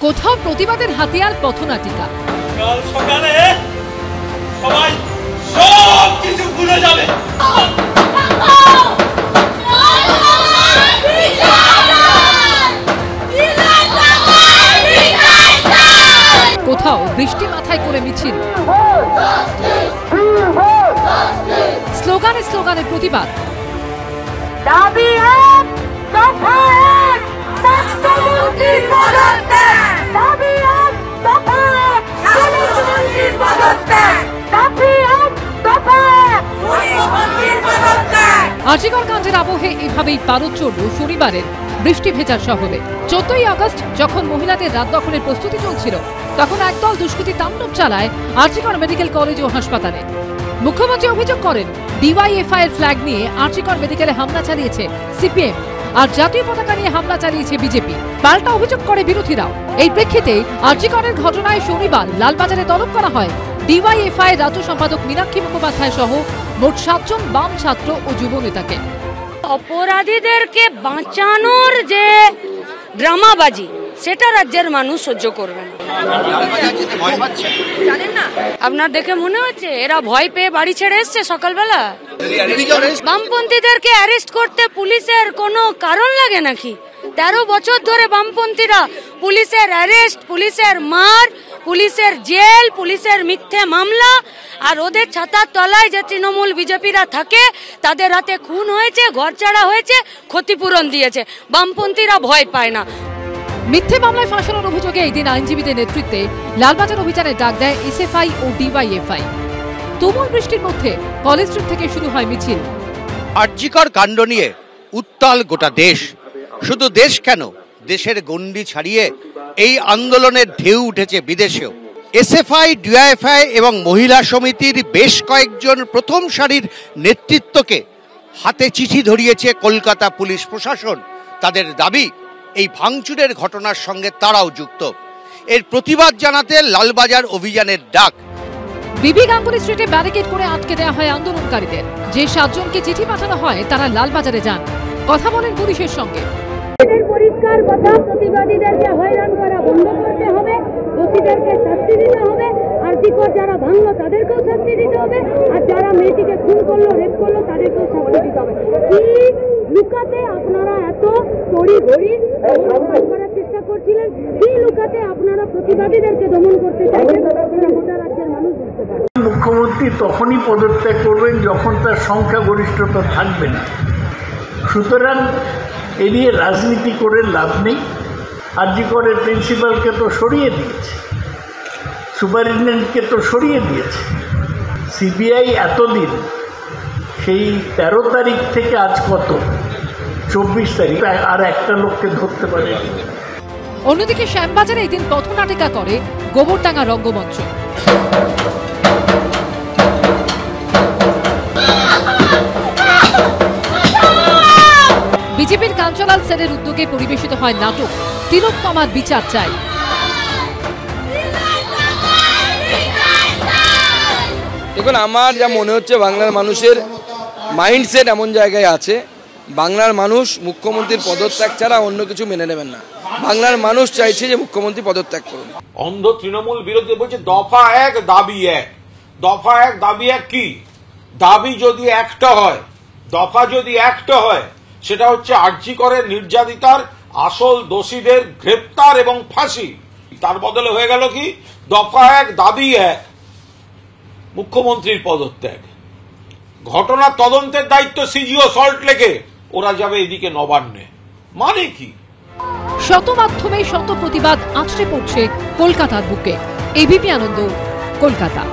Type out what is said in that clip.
কোথাও প্রতিবাদের হাতিয়ার পথনাটিকা। কাল সকালে সবাই সব কিছু ভুলে যাবে। কোথাও বৃষ্টি মাথায় করে মিছিল, স্লোগানে স্লোগানে প্রতিবাদ। দাবি এক, দফা এক, স্বাস্থ্যমন্ত্রীর পদত্যাগ। দাবি এক, দফা এক, স্বাস্থ্যমন্ত্রীর পদত্যাগ। দাবি এক, দফা এক, পুলিশ মন্ত্রীর পদত্যাগ। আজিকর কাণ্ডের আবহে এভাবেই পারদ চড়ল শনিবারের বৃষ্টি ভেজা শহরে। 14ই আগস্ট যখন মহিলাদের রাত দখলের প্রস্তুতি চলছিল, তখন একদল দুষ্কৃতী তাণ্ডব চালায় আরজিকর মেডিকেল কলেজ ও হাসপাতালে। মুখ্যমন্ত্রী অভিযোগ করেন, ডিওয়াইএফআই এর ফ্ল্যাগ নিয়ে আরজিকর মেডিকেলে হামলা চালিয়েছে সিপিএম আর জাতীয় পতাকা নিয়ে হামলা চালিয়েছে বিজেপি। পাল্টা অভিযোগ করে বিরোধীরাও। এই প্রেক্ষিতে আরজিকরের ঘটনায় শনিবার লালবাজারে তলব করা হয় ডিওয়াইএফআই এর রাজ্য সম্পাদক মীনাক্ষী মুখোপাধ্যায় সহ মোট 7 জন বাম ছাত্র ও যুব নেতাকে। অপরাধীদেরকে বাঁচানোর যে ড্রামাবাজি, সেটা রাজ্যের মানুষ সহ্য করবে না। আপনার দেখে মনে হচ্ছে এরা ভয় পেয়ে বাড়ি ছেড়ে এসছে সকালবেলা? বামপন্থীদেরকে অ্যারেস্ট করতে পুলিশের কোনো কারণ লাগে নাকি? 13 বছর ধরে বামপন্থীরা পুলিশের অ্যারেস্ট, পুলিশের মার, পুলিশের জেল, পুলিশের মিথ্যে মামলা, আর ওদের ছাতার তলায় যে তৃণমূল বিজেপিরা থাকে তাদের হাতে খুন হয়েছে, ঘরছাড়া হয়েছে, ক্ষতিপূরণ দিয়েছে। বামপন্থীরা ভয় পায় না। মিথ্যে মামলায় ফাঁসানোর অভিযোগে এই দিন আইনজীবীদের নেতৃত্বে লালবাজার অভিযানে ডাক দেয় এসএফআই ও ডিওয়াইএফআই। তুমুল বৃষ্টির মধ্যে কলেজ স্ট্রিট থেকে শুরু হয় মিছিল। আরজিকর কাণ্ড নিয়ে উত্তাল গোটা দেশ। শুধু দেশ কেন, দেশের গণ্ডি ছাড়িয়ে এই আন্দোলনের ঢেউ উঠেছে বিদেশেও। এসএফআই, ডিওয়াইএফআই এবং মহিলা সমিতির বেশ কয়েকজন প্রথম সারির নেতৃত্বকে হাতে চিঠি ধরিয়েছে কলকাতা পুলিশ প্রশাসন। তাদের দাবি, এই ভাঙচুরের ঘটনার সঙ্গে তারাও যুক্ত। এর প্রতিবাদ জানাতে লালবাজার অভিযানের ডাক। বিবি গাঙ্গুলি স্ট্রিটে ব্যারিকেড করে আটকে দেওয়া হয় আন্দোলনকারীদের। যে 7 জনকে চিঠি পাঠানো হয় তারা লালবাজারে যান, কথা বলেন পুলিশের সঙ্গে। পরিষ্কার কথা, প্রতিবাদীদেরকে হয়রান করা বন্ধ করতে হবে, দোষীদেরকে শাস্তি দিতে হবে, আরজিকর যারা ভাঙলো তাদেরকেও শাস্তি দিতে হবে, আর যারা মেয়েটিকে খুন করলো, রেপ করলো তাদেরকেও শাস্তি দিতে হবে। কি লুকাতে আপনারা এত তড়িঘড়ি করার চেষ্টা করছিলেন? কি লুকাতে আপনারা প্রতিবাদীদেরকে দমন করতে চাইছেন? সেটা গোটা রাজ্যের মানুষ বুঝতে পারে। মুখ্যমন্ত্রী তখনই পদত্যাগ করবেন যখন তার সংখ্যাগরিষ্ঠতা থাকবে না। সুতরাং এ নিয়ে রাজনীতি করে লাভ নেই। আরজিকরের প্রিন্সিপালকে তো সরিয়ে দিয়েছে, সুপারিনটেন্ডেন্টকে তো সরিয়ে দিয়েছে। সিবিআই এতদিন, সেই 13 তারিখ থেকে আজ কত, 24 তারিখ, আর একটা লোককে ধরতে পারে। অন্যদিকে শ্যামবাজারে এই দিন পথনাটিকা করে গোবরডাঙ্গা রঙ্গমঞ্চ। বিজেপির কাঞ্চলাল সেনের উদ্যোগে পরিবেশিত হয় নাটক তিলোত্তমার বিচার চাই। দেখুন, আমার যা মনে হচ্ছে বাংলার মানুষের মাইন্ডসেট এমন জায়গায় আছে, বাংলার মানুষ মুখ্যমন্ত্রীর পদত্যাগ ছাড়া অন্য কিছু মেনে নেবেন না। বাংলার মানুষ চাইছে যে মুখ্যমন্ত্রী পদত্যাগ করুন। অন্ধ তৃণমূল বিরোধী বলছে দফা এক, দাবি এক। দফা এক, দাবি এক কি? দাবি যদি একটা হয়, দফা যদি একটা হয়, সেটা হচ্ছে আরজিকরের নির্যাতিতার আসল দোষীদের গ্রেপ্তার এবং ফাঁসি। তার বদলে হয়ে গেল কি? দফা এক, দাবি এক, মুখ্যমন্ত্রীর পদত্যাগ। ঘটনার তদন্তের দায়িত্ব সিজিও সল্ট লেকে, ওরা যাবে এদিকে নবান্নে। মানে কি? শত মাধ্যমে শত প্রতিবাদ আছড়ে পড়ছে কলকাতার বুকে। এবিপি আনন্দ, কলকাতা।